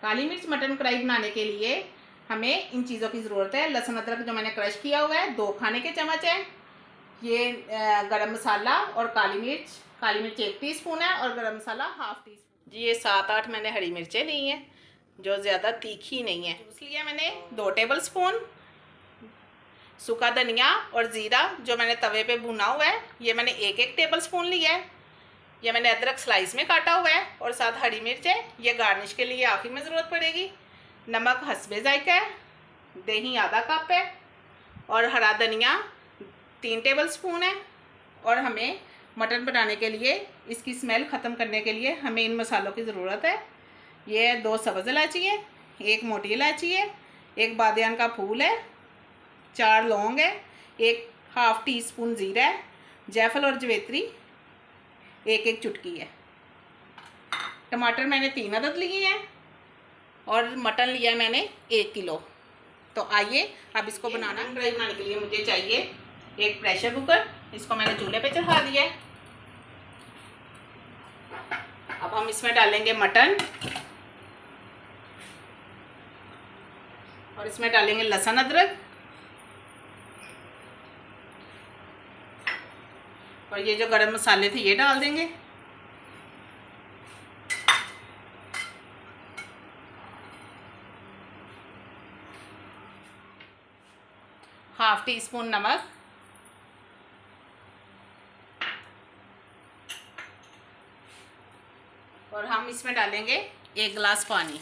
काली मिर्च मटन कढ़ाई बनाने के लिए हमें इन चीज़ों की ज़रूरत है। लहसुन अदरक जो मैंने क्रश किया हुआ है 2 खाने के चम्मच है। ये गरम मसाला और काली मिर्च 1 टीस्पून है और गरम मसाला ½ टीस्पून जी। ये 7-8 मैंने हरी मिर्चें ली हैं जो ज़्यादा तीखी नहीं है। जूस लिया मैंने 2 टेबल स्पून। सूखा धनिया और ज़ीरा जो मैंने तवे पे भुना हुआ है ये मैंने 1-1 टेबल स्पून लिया है। ये मैंने अदरक स्लाइस में काटा हुआ है और साथ हरी मिर्च है, ये गार्निश के लिए आखिर में ज़रूरत पड़ेगी। नमक हस्बे जायका है। दही आधा कप है और हरा धनिया 3 टेबल स्पून है। और हमें मटन बनाने के लिए इसकी स्मेल ख़त्म करने के लिए हमें इन मसालों की ज़रूरत है। ये 2 सब्ज़ इलायची है, 1 मोटी इलायची है, 1 बादियान का फूल है, 4 लौंग है, 1/2 टीस्पून ज़ीरा है, जायफल और जवेत्री 1-1 चुटकी है। टमाटर मैंने 3 अदद लिए हैं और मटन लिया मैंने 1 किलो। तो आइए अब इसको बनाना। कढ़ाई बनाने के लिए मुझे चाहिए एक प्रेशर कुकर। इसको मैंने चूल्हे पे चढ़ा दिया है। अब हम इसमें डालेंगे मटन और इसमें डालेंगे लहसुन अदरक और ये जो गरम मसाले थे ये डाल देंगे। ½ टीस्पून नमक और हम इसमें डालेंगे 1 गिलास पानी।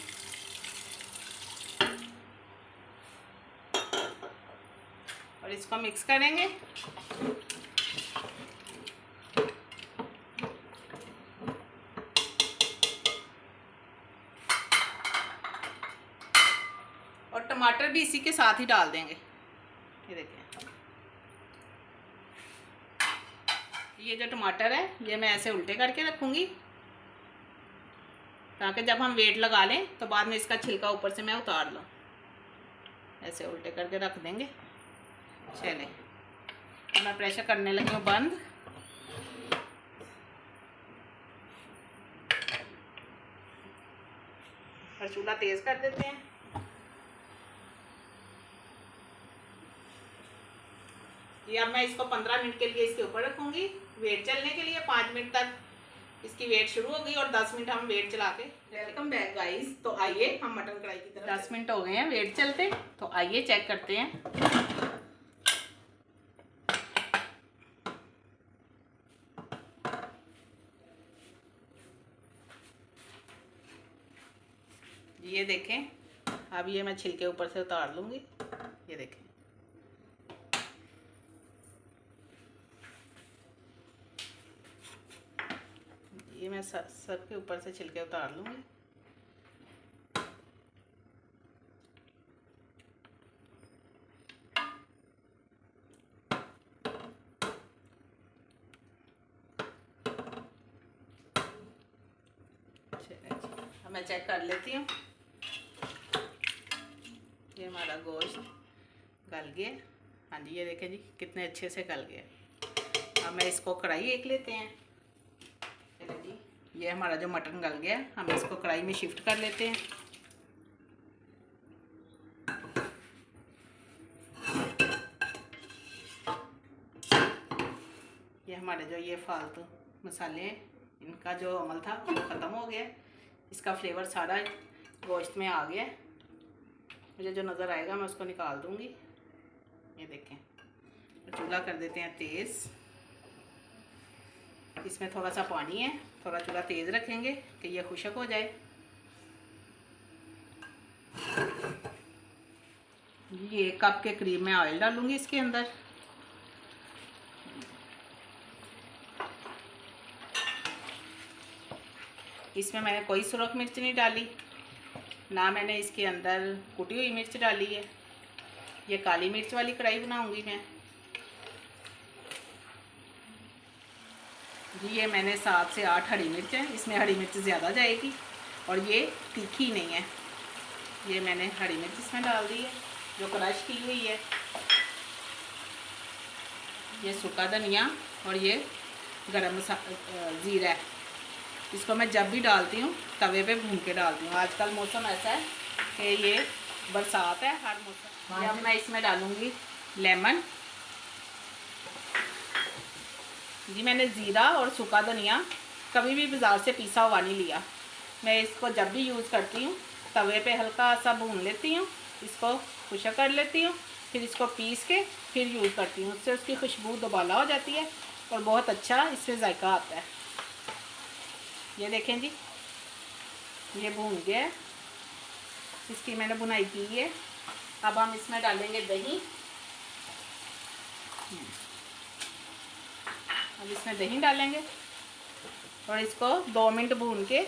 और इसको मिक्स करेंगे। और टमाटर भी इसी के साथ ही डाल देंगे। ये देखिए, ये जो टमाटर है ये मैं ऐसे उल्टे करके रखूँगी ताकि जब हम वेट लगा लें तो बाद में इसका छिलका ऊपर से मैं उतार लूँ। ऐसे उल्टे करके रख देंगे। चले, मैं प्रेशर करने लगी हूँ बंद। और चूल्हा तेज़ कर देते हैं। ये अब मैं इसको 15 मिनट के लिए इसके ऊपर रखूँगी वेट चलने के लिए। 5 मिनट तक इसकी वेट शुरू होगी और 10 मिनट हम वेट चला के। Welcome back guys. तो आइए हम मटन कढ़ाई की तरफ। 10 मिनट हो गए हैं वेट चलते, तो आइए चेक करते हैं। ये देखें, अब ये मैं छिलके ऊपर से उतार लूँगी। ये देखें, ये मैं सब के ऊपर से छिलके उतार लूँगी। अब मैं चेक कर लेती हूँ। ये हमारा गोश्त गल गया। हाँ जी, ये देखें जी कितने अच्छे से गल गया। अब मैं इसको कढ़ाई एक लेते हैं। चलो जी, ये हमारा जो मटन गल गया हम इसको कढ़ाई में शिफ्ट कर लेते हैं। ये हमारे जो ये फालतू मसाले हैं इनका जो अमल था वो ख़त्म हो गया। इसका फ्लेवर सारा गोश्त में आ गया। मुझे जो नज़र आएगा मैं उसको निकाल दूँगी। ये देखें, चूल्हा कर देते हैं तेज़। इसमें थोड़ा सा पानी है, थोड़ा चूल्हा तेज़ रखेंगे कि ये खुश्क हो जाए। ये 1 कप के करीब मैं ऑयल डालूँगी इसके अंदर। इसमें मैंने कोई सुरख मिर्च नहीं डाली, ना मैंने इसके अंदर कुटी हुई मिर्च डाली है। ये काली मिर्च वाली कढ़ाई बनाऊंगी मैं जी। ये मैंने 7 से 8 हरी मिर्च है, इसमें हरी मिर्च ज़्यादा जाएगी और ये तीखी नहीं है। ये मैंने हरी मिर्च इसमें डाल दी है जो क्रश की हुई है। ये सूखा धनिया और ये गरम मसाला ज़ीरा है। इसको मैं जब भी डालती हूँ तवे पे भून के डालती हूँ। आजकल मौसम ऐसा है कि ये बरसात है, हर मौसम। अब मैं इसमें डालूँगी लेमन जी। मैंने ज़ीरा और सूखा धनिया कभी भी बाज़ार से पिसा हुआ नहीं लिया। मैं इसको जब भी यूज़ करती हूँ तवे पे हल्का सा भून लेती हूँ, इसको खुशक कर लेती हूँ, फिर इसको पीस के फिर यूज़ करती हूँ। उससे उसकी खुशबू दोबाला हो जाती है और बहुत अच्छा इससे जायका आता है। ये देखें जी, ये भून गया है, इसकी मैंने बुनाई की है। अब हम इसमें डालेंगे दही। अब इसमें दही डालेंगे और इसको 2 मिनट भून के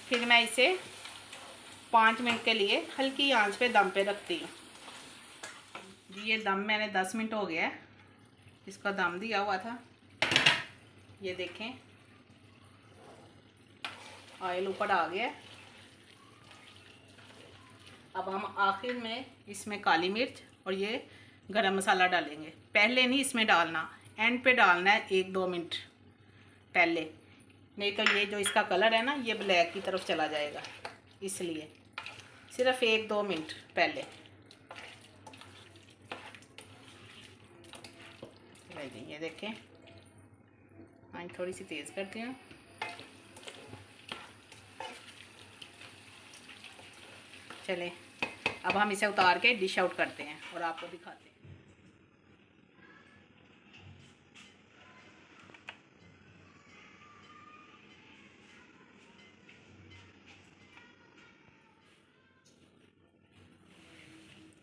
फिर मैं इसे 5 मिनट के लिए हल्की आंच पे दम पे रखती हूँ जी। ये दम मैंने 10 मिनट हो गया है, इसका दम दिया हुआ था। ये देखें ऑयल ऊपर आ गया। अब हम आखिर में इसमें काली मिर्च और ये गरम मसाला डालेंगे। पहले नहीं इसमें डालना, एंड पे डालना है 1-2 मिनट पहले, नहीं तो ये जो इसका कलर है ना ये ब्लैक की तरफ चला जाएगा। इसलिए सिर्फ 1-2 मिनट पहले। ये देखें, हाँ थोड़ी सी तेज़ करती हूँ। चलें अब हम इसे उतार के डिश आउट करते हैं और आपको दिखाते हैं।